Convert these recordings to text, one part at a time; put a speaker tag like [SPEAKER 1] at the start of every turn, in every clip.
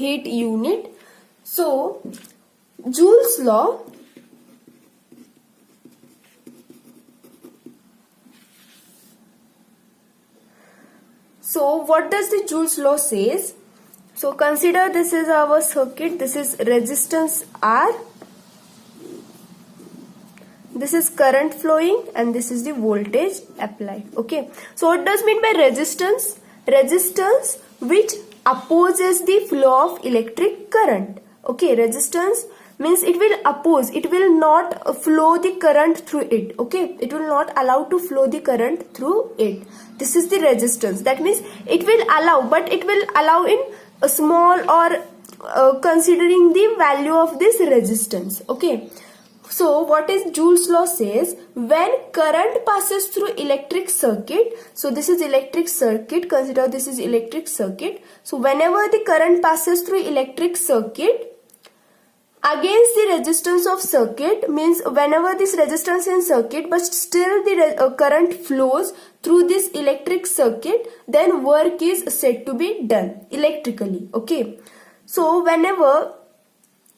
[SPEAKER 1] heat unit. So Joule's law what does the Joule's law says? So consider this is our circuit, this is resistance R, this is current flowing, and this is the voltage applied. Okay, so what does mean by resistance? Resistance which opposes the flow of electric current. Okay, resistance means it will oppose, it will not flow the current through it. Okay, it will not allow to flow the current through it. This is the resistance. That means it will allow, but it will allow in a small or considering the value of this resistance. Okay, so what is Joule's law says? When current passes through electric circuit, so this is electric circuit, consider this is electric circuit. So whenever the current passes through electric circuit against the resistance of circuit, means whenever this resistance in circuit but still the current flows through this electric circuit, then work is said to be done electrically. Okay, so whenever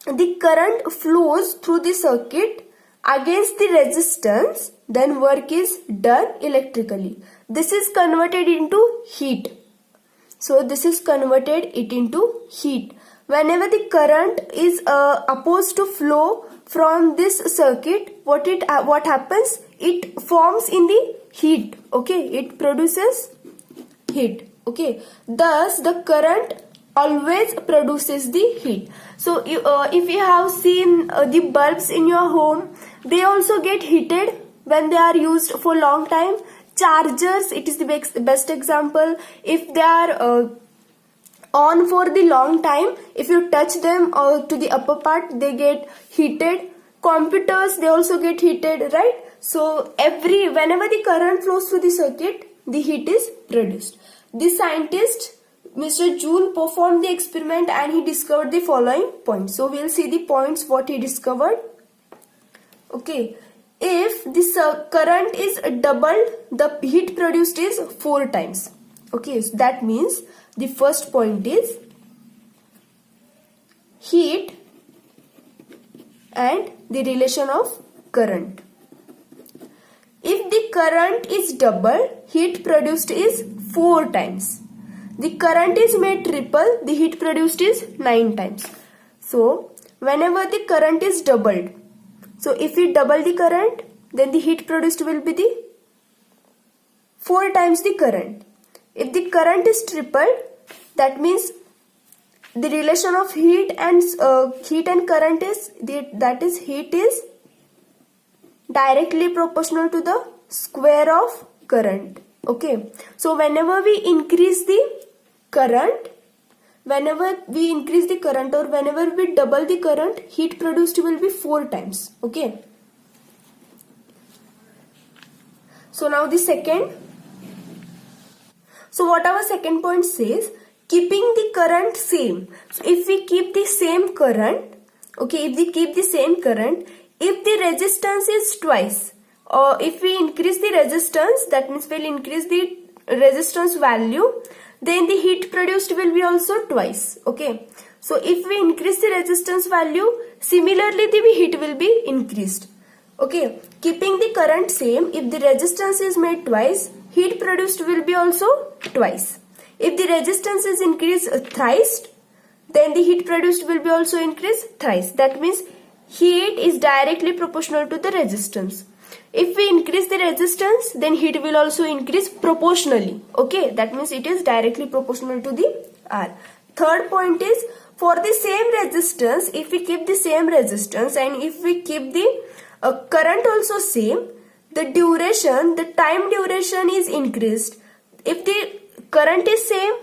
[SPEAKER 1] the current flows through the circuit against the resistance, then work is done electrically. This is converted into heat. So this is converted it into heat. Whenever the current is opposed to flow from this circuit, what happens? It forms in the heat. Okay, it produces heat. Okay, thus the current always produces the heat. So if you have seen the bulbs in your home, they also get heated when they are used for long time. Chargers, it is the best example. If they are on for the long time, if you touch them to the upper part, they get heated. Computers, they also get heated, right? So whenever the current flows through the circuit, the heat is produced. The scientist Mr. Joule performed the experiment and he discovered the following points. So we'll see the points what he discovered. Okay, if this current is doubled, the heat produced is 4 times. Okay, so that means the first point is heat and the relation of current. If the current is doubled, heat produced is 4 times. The current is made triple, the heat produced is 9 times. So whenever the current is doubled, so if we double the current, then the heat produced will be the 4 times the current. If the current is tripled, that means the relation of heat and current is heat is directly proportional to the square of current. Okay, so whenever we increase the current, or whenever we double the current, heat produced will be 4 times. Okay, so now the second. So what our second point says, keeping the current same. So if we keep the same current, okay, if we keep the same current, if the resistance is twice, or if we increase the resistance, that means we'll increase the resistance value, then the heat produced will be also twice. Okay, so if we increase the resistance value, similarly the heat will be increased. Okay, keeping the current same, if the resistance is made twice, heat produced will be also twice. If the resistance is increased thrice, then the heat produced will be also increased thrice. That means heat is directly proportional to the resistance. If we increase the resistance, then heat will also increase proportionally. Okay, that means it is directly proportional to the R. Third point is, for the same resistance, if we keep the same resistance and if we keep the current also same, the time duration is increased. If the current is same,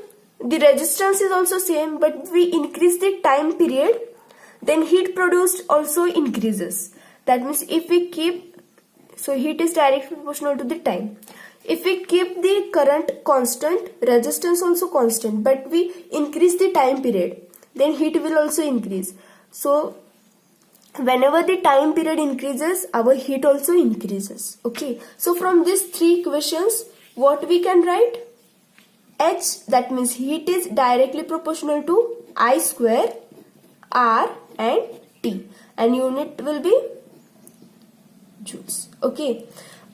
[SPEAKER 1] the resistance is also same, but we increase the time period, then heat produced also increases. That means if we keep, so heat is directly proportional to the time. If we keep the current constant, resistance also constant, but we increase the time period, then heat will also increase. So whenever the time period increases, our heat also increases. Okay, so from these 3 equations, what we can write? H, that means heat is directly proportional to I square R and T, and unit will be joules. Okay,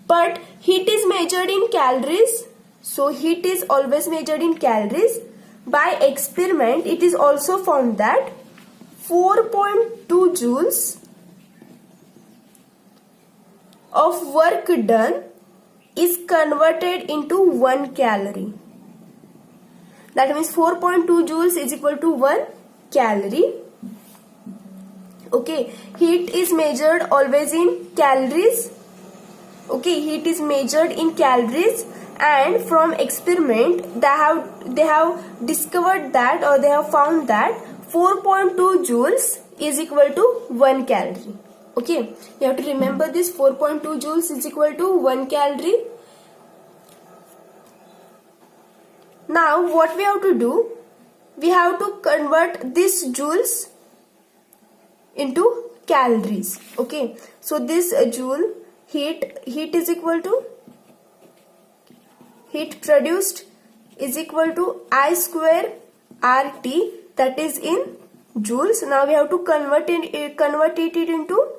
[SPEAKER 1] but heat is measured in calories, so heat is always measured in calories. By experiment, it is also found that 4.2 joules of work done is converted into 1 calorie. That means 4.2 joules is equal to 1 calorie. Okay, heat is measured always in calories. Okay, heat is measured in calories, and from experiment they have discovered that, or they have found that 4.2 joules is equal to 1 calorie. Okay, you have to remember this, 4.2 joules is equal to 1 calorie. Now what we have to do, we have to convert this joules into calories. Okay, so this joule heat is equal to heat produced is equal to I square RT, that is in joules. Now we have to convert it into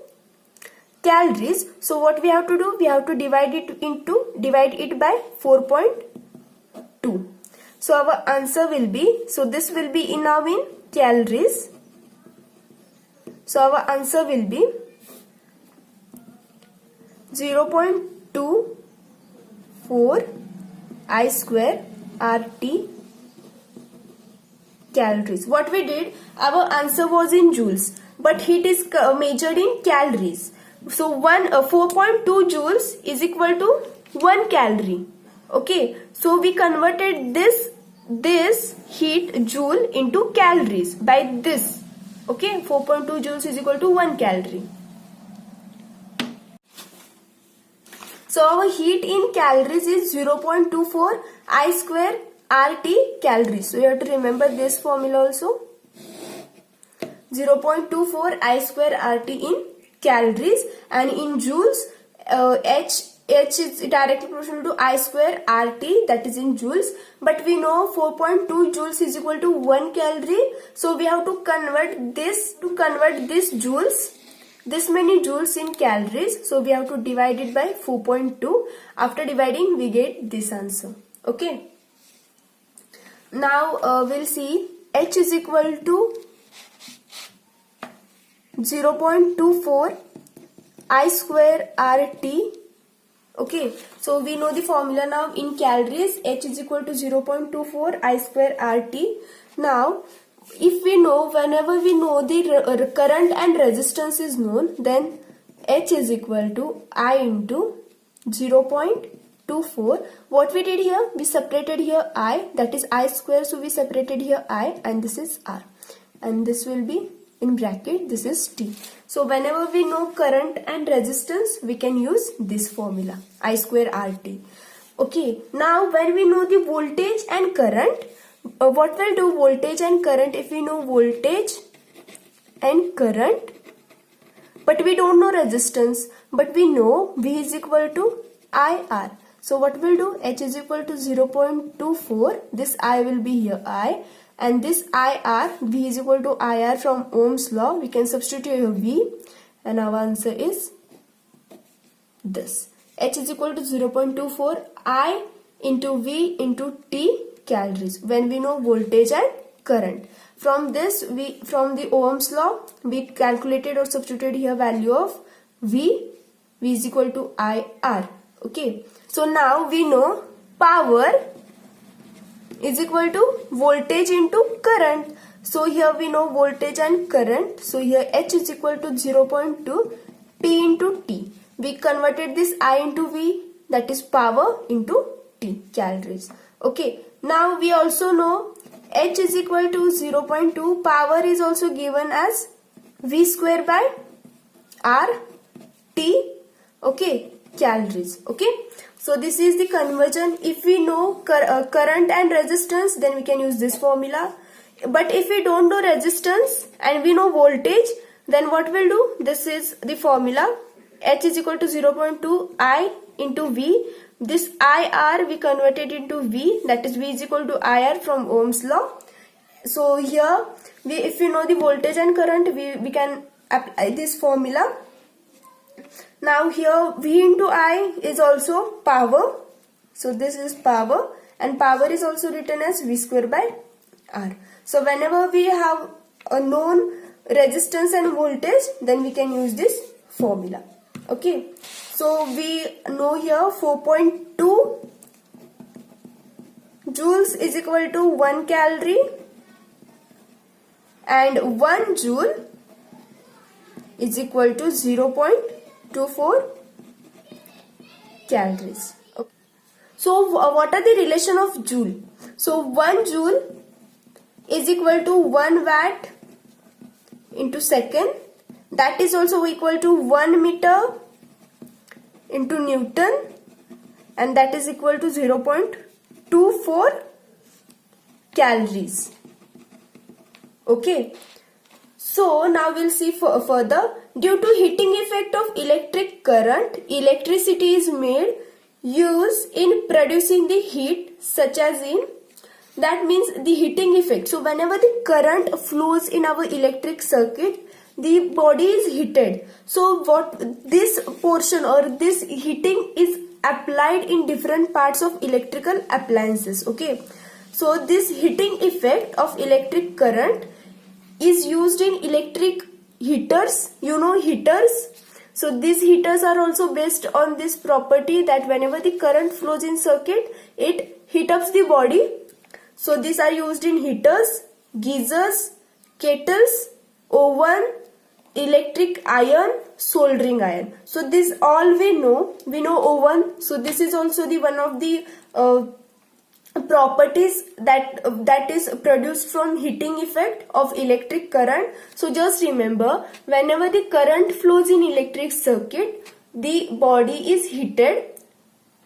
[SPEAKER 1] calories. So what we have to do, we have to divide it by 4.2. So our answer will be, so this will be now in calories. So our answer will be 0.24 I square RT calories. What we did, our answer was in joules, but heat is measured in calories. So 4.2 joules is equal to 1 calorie. Okay, so we converted this heat joule into calories by this. Okay, 4.2 joules is equal to 1 calorie. So our heat in calories is 0.24 I square RT calories. So you have to remember this formula also. 0.24 I square RT in calories, and in joules, H is directly proportional to I square RT, that is in joules. But we know 4.2 joules is equal to 1 calorie. So we have to convert this joules, this many joules in calories. So we have to divide it by 4.2. After dividing, we get this answer. Okay. Now we'll see H is equal to 0.24 I square RT. Okay, so we know the formula now in calories. H is equal to 0.24 I square RT. Now, if we know, whenever we know the current and resistance is known, then H is equal to I into 0.24. What we did here, we separated here I, that is I square, so we separated here I, and this is R, and this will be in bracket, this is T. So whenever we know current and resistance, we can use this formula, I square RT. Okay, now when we know the voltage and current, what will do voltage and current? If we know voltage and current, but we don't know resistance, but we know V is equal to IR. So what we'll do, H is equal to 0.24, this I will be here I, and this IR, V is equal to IR from Ohm's law. We can substitute here V, and our answer is this. H is equal to 0.24 I into V into T calories when we know voltage and current. From this, from the Ohm's law, we calculated or substituted here value of V is equal to IR. Okay, so now we know power is equal to voltage into current. So here we know voltage and current. So here H is equal to 0.2 P into T. We converted this I into V, that is power into T calories. Okay, now we also know H is equal to 0.2. Power is also given as V square by R T. Okay, calories. Okay, so this is the conversion. If we know current and resistance, then we can use this formula. But if we don't know resistance and we know voltage, then what we'll do, this is the formula. H is equal to 0.2 I into V. This IR we converted into V, that is V is equal to IR from Ohm's law. So here, if we know the voltage and current, we can apply this formula. Now here V into I is also power. So this is power, and power is also written as V square by R. So whenever we have a known resistance and voltage, then we can use this formula. Okay. So we know here 4.2 joules is equal to 1 calorie, and 1 joule is equal to 0.24 calories. Okay. So what are the relation of joule? So 1 joule is equal to 1 watt into second. That is also equal to 1 meter into Newton, and that is equal to 0.24 calories. Okay. So now we'll see further. Due to heating effect of electric current, electricity is made use in producing the heat, such as in, that means the heating effect. So whenever the current flows in our electric circuit, the body is heated. So what this portion or this heating is applied in different parts of electrical appliances. Okay. So this heating effect of electric current is used in electric heaters. You know heaters. So these heaters are also based on this property that whenever the current flows in circuit, it heats up the body. So these are used in heaters, geysers, kettles, oven, electric iron, soldering iron. So this all we know oven. So this is also the one of the properties that is produced from heating effect of electric current. So just remember, whenever the current flows in electric circuit, the body is heated.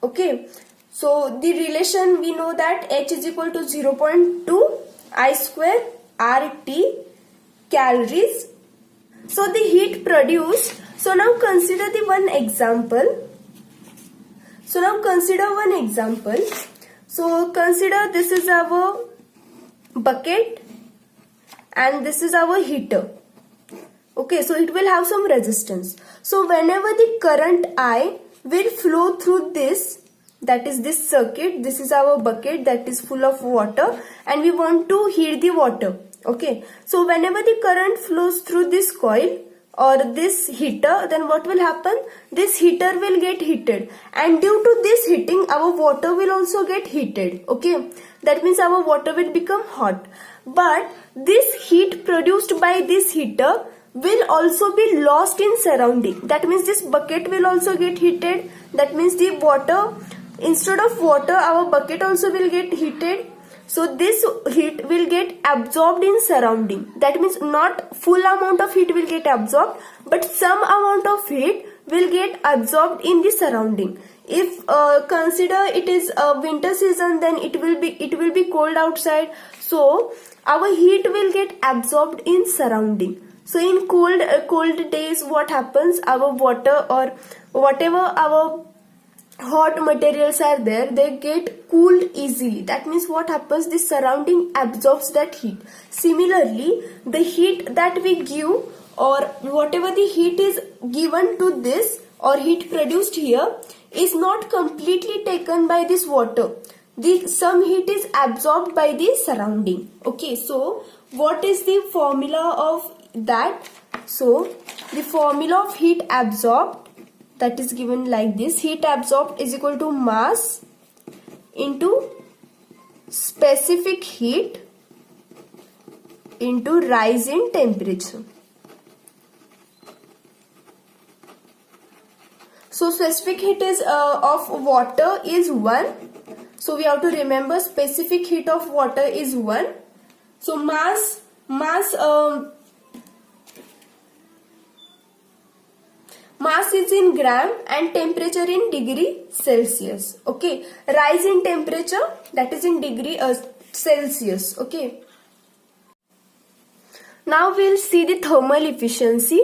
[SPEAKER 1] Okay. So the relation we know that H is equal to 0.2 I square RT calories. So the heat produced. So now consider the one example. So consider this is our bucket and this is our heater. Okay, so it will have some resistance. So whenever the current I will flow through this, that is this circuit, this is our bucket that is full of water, and we want to heat the water. Okay, so whenever the current flows through this coil or this heater, then what will happen? This heater will get heated, and due to this heating our water will also get heated. Okay, that means our water will become hot. But this heat produced by this heater will also be lost in surrounding. That means this bucket will also get heated. That means the water, instead of water, our bucket also will get heated. So this heat will get absorbed in surrounding. That means not full amount of heat will get absorbed, but some amount of heat will get absorbed in the surrounding. If consider it is a winter season, then it will be cold outside. So our heat will get absorbed in surrounding. So in cold days, what happens? Our water or whatever our hot materials are there, they get cooled easily. That means what happens? The surrounding absorbs that heat. Similarly, the heat that we give, or whatever the heat is given to this or heat produced here, is not completely taken by this water. Some heat is absorbed by the surrounding. Okay, so what is the formula of that? So the formula of heat absorbed, that is given like this: heat absorbed is equal to mass into specific heat into rise in temperature. So specific heat is of water is 1. So we have to remember specific heat of water is 1. So mass is in gram and temperature in degree Celsius. Okay, rise in temperature, that is in degree Celsius. Okay, now we'll see the thermal efficiency.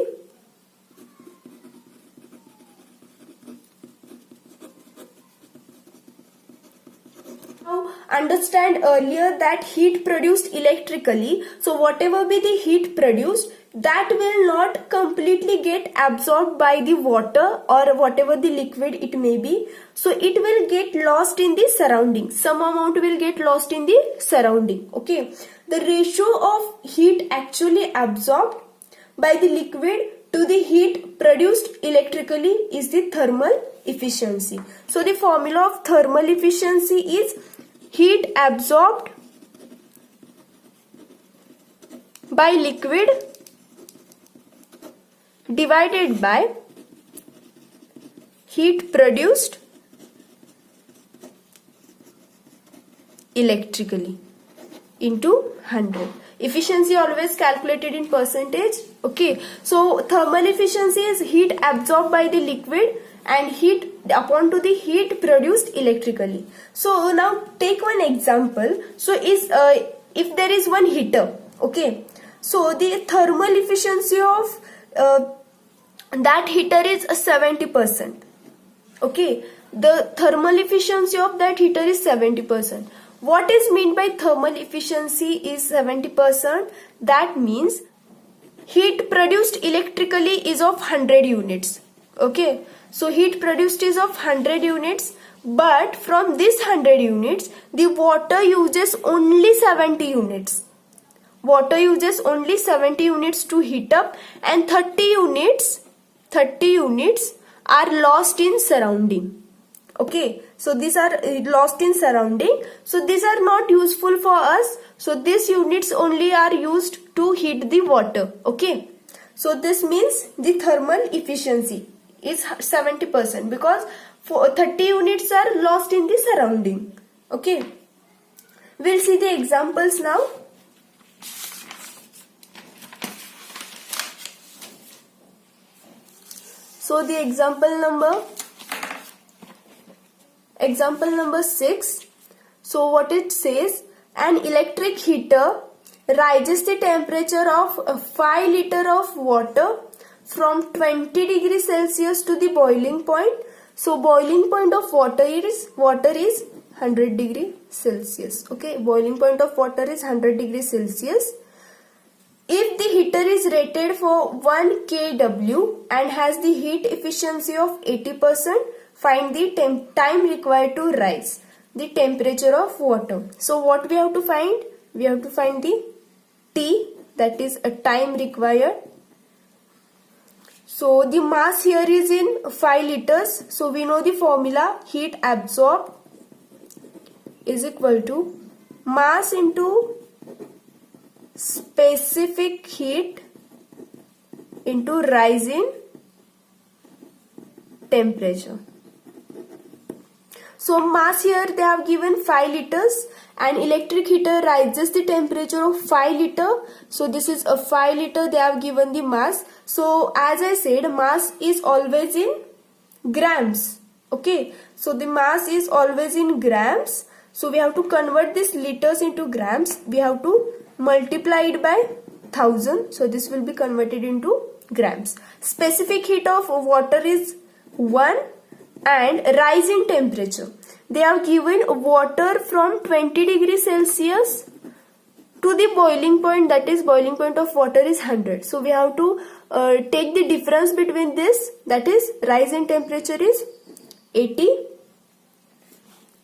[SPEAKER 1] Now understand earlier that heat produced electrically, so whatever be the heat produced, that will not completely get absorbed by the water or whatever the liquid it may be. So it will get lost in the surrounding. Some amount will get lost in the surrounding. Okay. The ratio of heat actually absorbed by the liquid to the heat produced electrically is the thermal efficiency. So the formula of thermal efficiency is heat absorbed by liquid divided by heat produced electrically into 100. Efficiency always calculated in percentage. Okay, so thermal efficiency is heat absorbed by the liquid and heat upon to the heat produced electrically. So now take one example. So if there is one heater, okay, so the thermal efficiency of that heater is 70%. Okay, the thermal efficiency of that heater is 70%. What is meant by thermal efficiency is 70%? That means heat produced electrically is of 100 units. Okay, so heat produced is of 100 units, but from this 100 units, the water uses only 70 units. Water uses only 70 units to heat up, and 30 units are lost in surrounding. Okay, so these are lost in surrounding. So these are not useful for us. So these units only are used to heat the water. Okay, so this means the thermal efficiency is 70% because 30 units are lost in the surrounding. Okay, we'll see the examples now. So the example number 6. So what it says, an electric heater rises the temperature of 5 liter of water from 20 degrees Celsius to the boiling point. So boiling point of water is 100 degrees Celsius. Okay, boiling point of water is 100 degrees Celsius. If the heater is rated for 1 kW and has the heat efficiency of 80%, find the time required to rise the temperature of water. So what we have to find? We have to find the T, that is a time required. So the mass here is in 5 liters. So we know the formula, heat absorbed is equal to mass into specific heat into rise in temperature. So mass here they have given 5 liters. An electric heater rises the temperature of 5 liter. So this is a 5 liter, they have given the mass. So as I said, mass is always in grams. Okay, so the mass is always in grams. So we have to convert this liters into grams. We have to multiply it by 1000. So this will be converted into grams. Specific heat of water is 1 and rise in temperature. They have given water from 20 degrees Celsius to the boiling point, that is boiling point of water is 100. So we have to take the difference between this, that is rise in temperature is 80.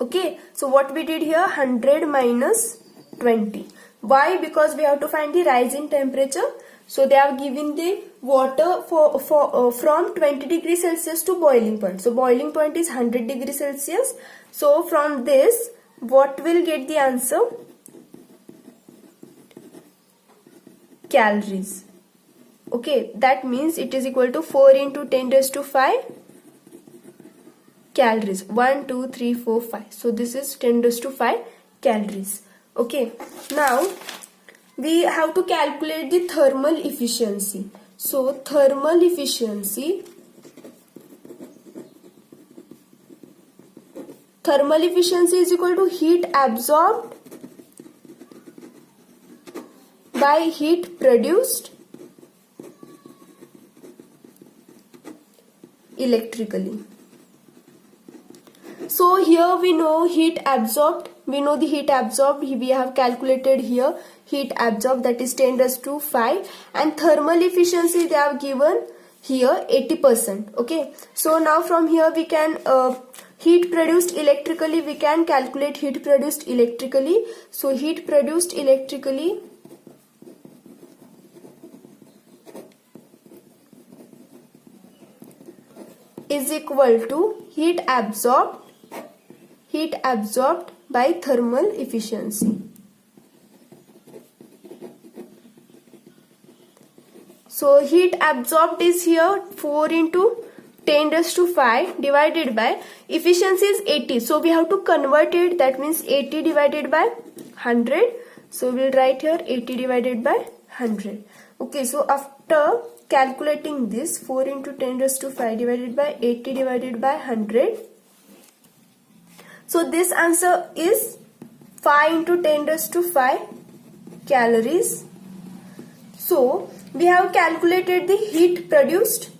[SPEAKER 1] Okay, so what we did here, 100 minus 20. Why? Because we have to find the rise in temperature. So they have given the water from 20 degrees Celsius to boiling point. So boiling point is 100 degrees Celsius. So from this, what will get the answer? Calories. Okay, that means it is equal to 4 into 10 raised to 5 calories. 1, 2, 3, 4, 5. So this is 10 raised to 5 calories. Okay, now we have to calculate the thermal efficiency. So thermal efficiency is equal to heat absorbed by heat produced electrically. So here we know heat absorbed we know the heat absorbed, we have calculated here heat absorbed, that is 10 raised to 5, and thermal efficiency they have given here 80%. Okay, so now from here we can heat produced electrically, we can calculate heat produced electrically. So heat produced electrically is equal to heat absorbed by thermal efficiency. So heat absorbed is here 4 into 10 raised to 5 divided by efficiency is 80. So we have to convert it, that means 80 divided by 100. So we'll write here 80 divided by 100. Okay, so after calculating this 4 into 10 raised to 5 divided by 80 divided by 100. So this answer is 5 into 10 raised to 5 calories. So we have calculated the heat produced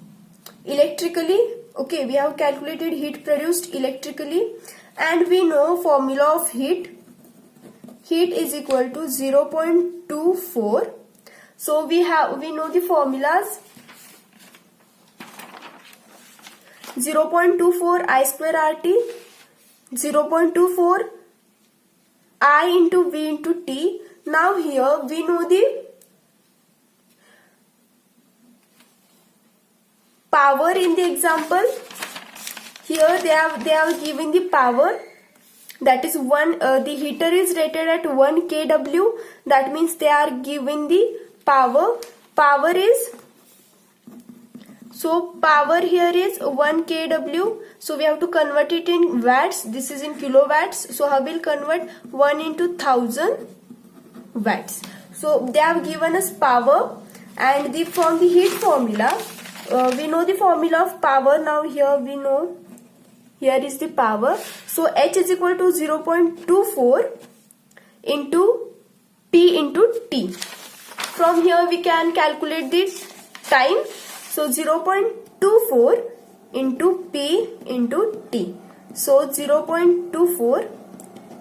[SPEAKER 1] electrically. Okay, we have calculated heat produced electrically, and we know formula of heat. Heat is equal to 0.24. So we know the formulas. 0.24 I square RT, 0.24 I into V into T. Now here we know the power in the example. Here they have given the power, that is the heater is rated at 1 kW. That means they are giving the power. Power is, so power here is 1 kW. So we have to convert it in watts. This is in kilowatts. So how will convert 1 into 1000 watts. So they have given us power, and from the heat formula, we know the formula of power. Now here we know, here is the power. So H is equal to 0.24 into P into T. From here we can calculate the time. So 0.24 into P into T. So 0.24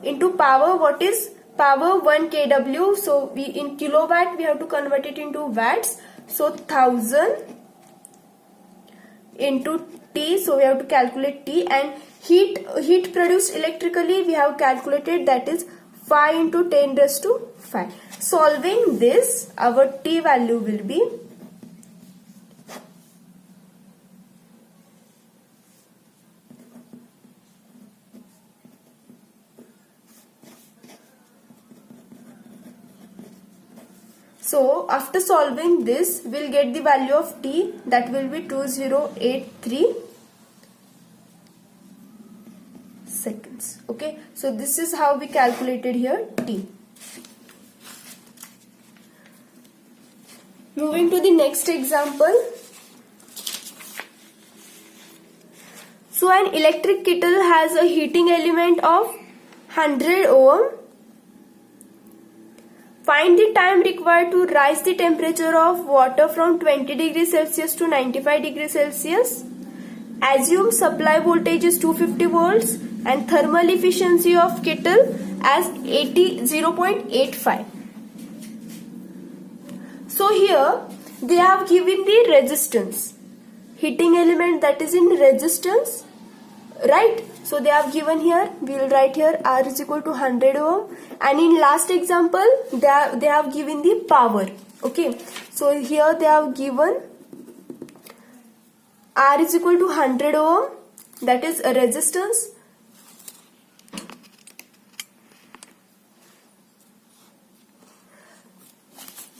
[SPEAKER 1] into power, what is power? 1 kW. So we in kilowatt we have to convert it into watts. So 1000 into T. So we have to calculate T, and heat produced electrically we have calculated, that is 5 into 10 raised to 5. Solving this, our T value will be So after solving this, we'll get the value of T, that will be 2083 seconds. Okay, so this is how we calculated here T. Moving to the next example. So an electric kettle has a heating element of 100 ohm. Find the time required to rise the temperature of water from 20 degrees Celsius to 95 degrees Celsius. Assume supply voltage is 250 volts and thermal efficiency of kettle as 0.85. So here they have given the resistance, heating element, that is in resistance, right? So they have given here, we will write here R is equal to 100 ohm, and in last example they have given the power. Okay, so here they have given R is equal to 100 ohm, that is a resistance.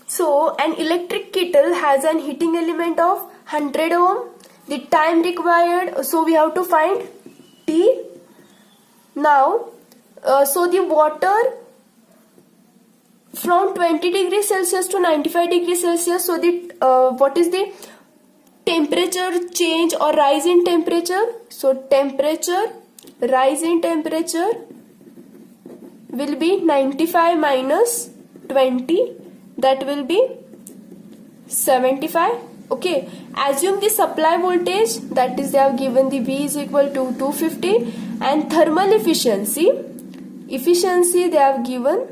[SPEAKER 1] So an electric kettle has an heating element of 100 ohm. The time required, so we have to find T. Now, so the water from 20 degrees Celsius to 95 degrees Celsius, so the what is the temperature change or rise in temperature? So temperature, rise in temperature will be 95 minus 20, that will be 75. Okay, assume the supply voltage, that is they have given the V is equal to 250, and thermal efficiency efficiency they have given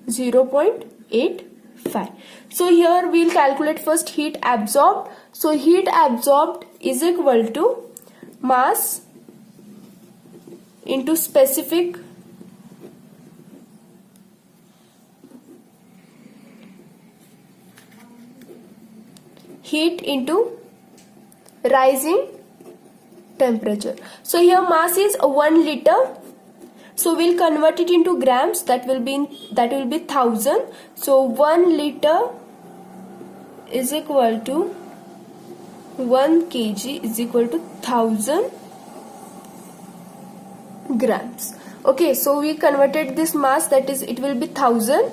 [SPEAKER 1] 0.85. So here we'll calculate first heat absorbed. So heat absorbed is equal to mass into specific heat into rising temperature. So here mass is 1 liter. So we'll convert it into grams. That will be 1000. So 1 liter is equal to 1 kg is equal to 1000 grams. Okay, so we converted this mass, that is it will be 1000.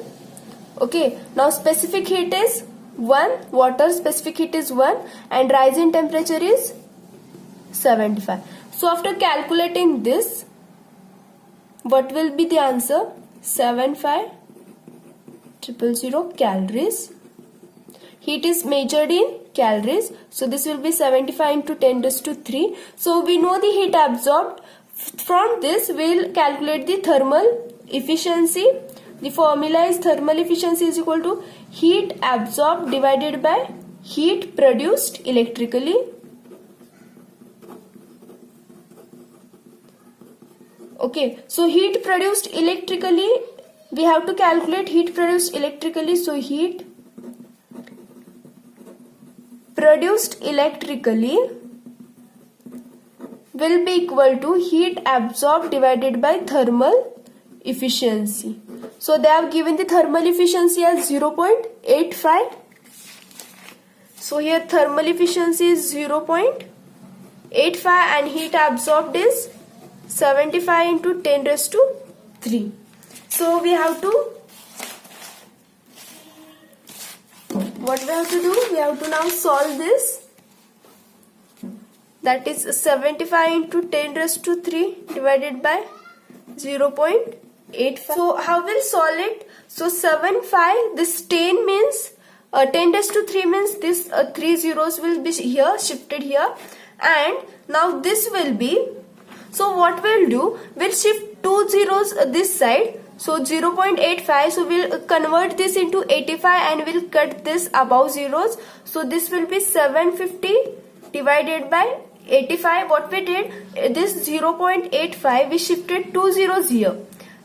[SPEAKER 1] Okay, now specific heat is 1, water specific heat is 1, and rising temperature is 75. So after calculating this, what will be the answer? 75,000 calories. Heat is measured in calories. So this will be 75 into 10 raised to 3. So we know the heat absorbed. From this we will calculate the thermal efficiency. The formula is thermal efficiency is equal to heat absorbed divided by heat produced electrically. Okay, so heat produced electrically, we have to calculate heat produced electrically. So heat produced electrically will be equal to heat absorbed divided by thermal efficiency. So they have given the thermal efficiency as 0.85. So here thermal efficiency is 0.85 and heat absorbed is 75 into 10 raised to 3. So we have to, what we have to do? We have to now solve this. That is 75 into 10 raised to 3 divided by 0.85. So how we'll solve it? So 75, this 10 means 10 raised to 3 means this 3 zeros will be here, shifted here, and now this will be, so what we'll do, we'll shift 2 zeros this side, so 0.85, so we'll convert this into 85 and we'll cut this above zeros. So this will be 750 divided by 85. What we did, this 0.85 we shifted 2 zeros here.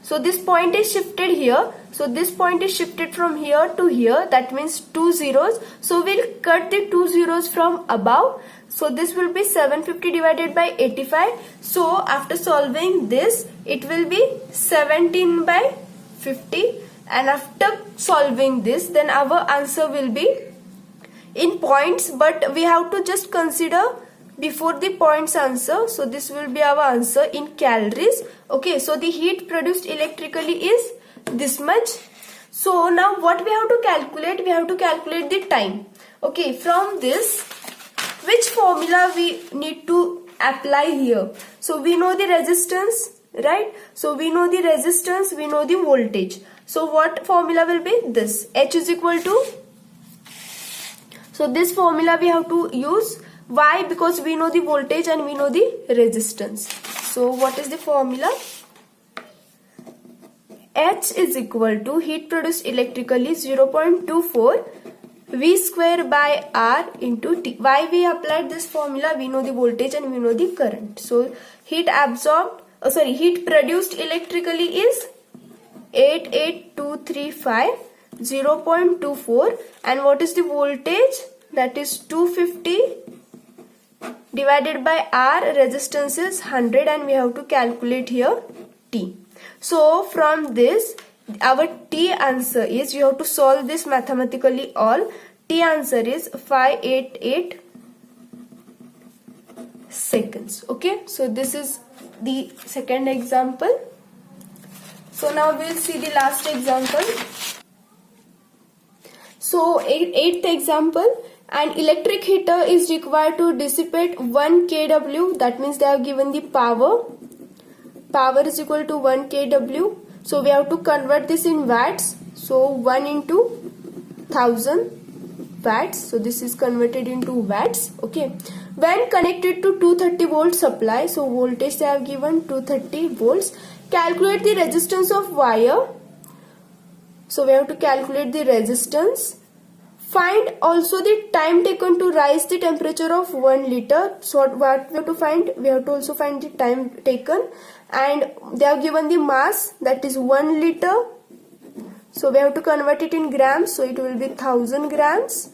[SPEAKER 1] So this point is shifted here. So this point is shifted from here to here. That means 2 zeros. So we'll cut the 2 zeros from above. So this will be 750 divided by 85. So after solving this, it will be 17 by 50. And after solving this, then our answer will be in points. But we have to just consider before the points answer. So this will be our answer in calories. Okay, so the heat produced electrically is this much. So now what we have to calculate? We have to calculate the time. Okay, from this, which formula we need to apply here? So we know the resistance, right? So we know the resistance, we know the voltage. So what formula will be this? H is equal to, so this formula we have to use. Why? Because we know the voltage and we know the resistance. So what is the formula? H is equal to heat produced electrically 0.24 V square by R into T. Why we applied this formula? We know the voltage and we know the current. So heat absorbed, heat produced electrically is 88235 0.24, and what is the voltage? That is 250 divided by R, resistance is 100, and we have to calculate here T. So from this, our T answer is, you have to solve this mathematically all. T answer is 588 seconds. Okay, so this is the second example. So now we will see the last example. So eighth example, an electric heater is required to dissipate 1 kW. That means they have given the power. Power is equal to 1 kW. So we have to convert this in watts. So 1 into 1000 watts. So this is converted into watts. Okay. when connected to 230 volt supply. So voltage they have given 230 volts. Calculate the resistance of wire. So we have to calculate the resistance. Find also the time taken to rise the temperature of 1 liter. So what we have to find? We have to also find the time taken, and they have given the mass, that is 1 liter. So we have to convert it in grams. So it will be 1000 grams.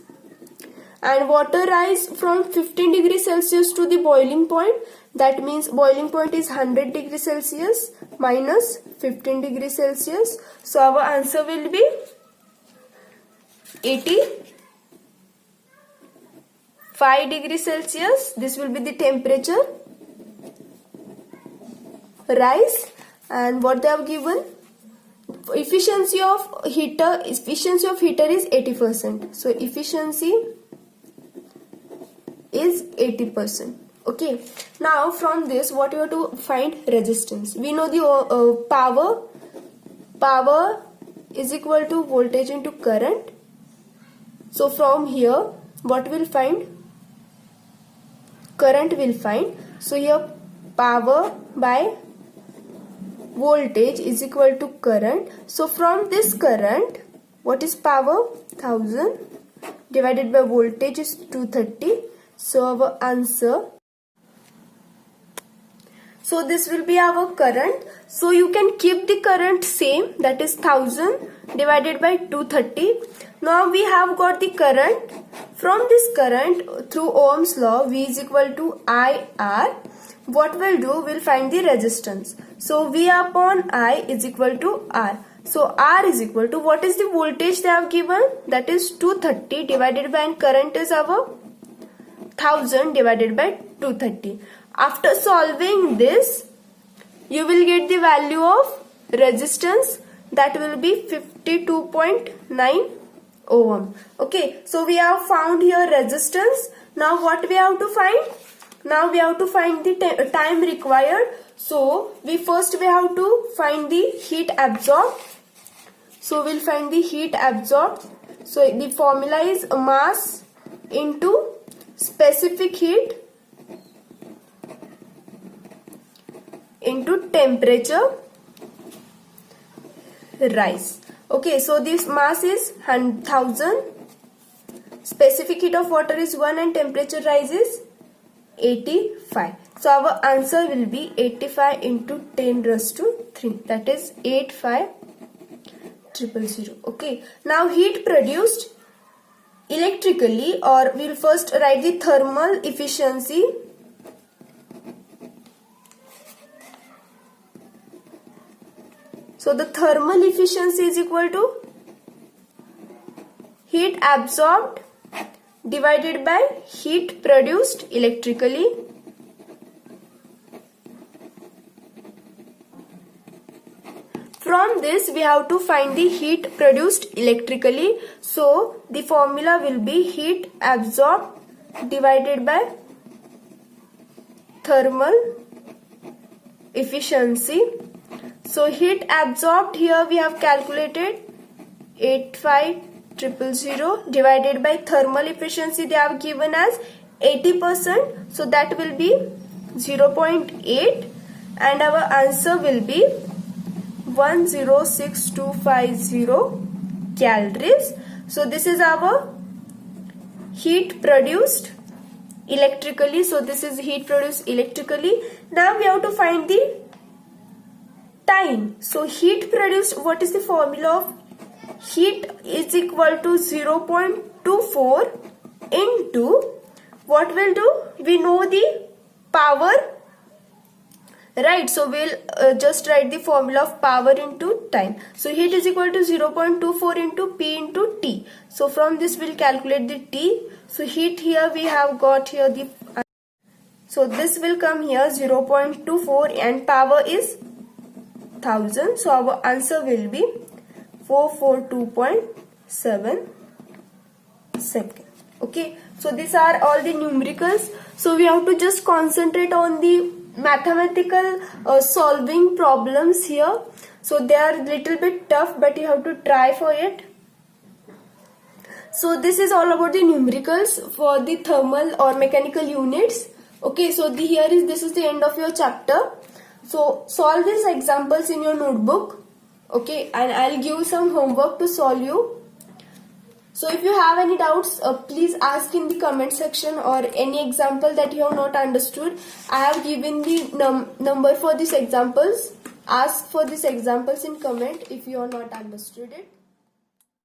[SPEAKER 1] And water rise from 15 degrees Celsius to the boiling point. That means boiling point is 100 degrees Celsius minus 15 degrees Celsius. So our answer will be 85 degrees Celsius. This will be the temperature rise. And what they have given? Efficiency of heater is 80%. So efficiency is 80%. Okay. Now from this, what you have to find? Resistance. We know the power. Power is equal to voltage into current. So from here, what we'll find? Current will find. So here power by voltage is equal to current. So from this current, what is power? 1000 divided by voltage is 230. So our answer. So this will be our current. So you can keep the current same, that is 1000 divided by 230. Now we have got the current. From this current, through Ohm's law, V is equal to IR. What we'll do, we'll find the resistance. So V upon I is equal to R. So R is equal to, what is the voltage they have given? That is 230 divided by, and current is our 1000 divided by 230. After solving this, you will get the value of resistance, that will be 52.9 ohm. Okay, so we have found here resistance. Now what we have to find? Now we have to find the time required. So we have to find the heat absorbed. So we'll find the heat absorbed. So the formula is mass into specific heat into temperature rise. Okay, so this mass is 1000, specific heat of water is 1, and temperature rise is 85. So our answer will be 85 into 10 raised to 3, that is 85000. Okay, now heat produced electrically, or we'll first write the thermal efficiency. So the thermal efficiency is equal to heat absorbed divided by heat produced electrically. From this, we have to find the heat produced electrically. So the formula will be heat absorbed divided by thermal efficiency. So heat absorbed, here we have calculated 85000 divided by thermal efficiency they have given as 80%. So that will be 0.8, and our answer will be 106250 calories. So this is our heat produced electrically. So this is heat produced electrically. Now we have to find the time. So heat produced, what is the formula of heat is equal to 0.24 into, what we'll do, we know the power, right? So we'll just write the formula of power into time. So heat is equal to 0.24 into P into T. So from this we'll calculate the T. So heat, here we have got here the, so this will come here 0.24, and power is 1000. So our answer will be 442.7 seconds. Okay, so these are all the numericals. So we have to just concentrate on the mathematical solving problems here. So they are little bit tough, but you have to try for it. So this is all about the numericals for the thermal or mechanical units. Okay, so this is the end of your chapter. So solve these examples in your notebook. Okay, and I'll give some homework to solve you. So if you have any doubts, please ask in the comment section, or any example that you have not understood. I have given the number for these examples. Ask for these examples in comment if you have not understood it.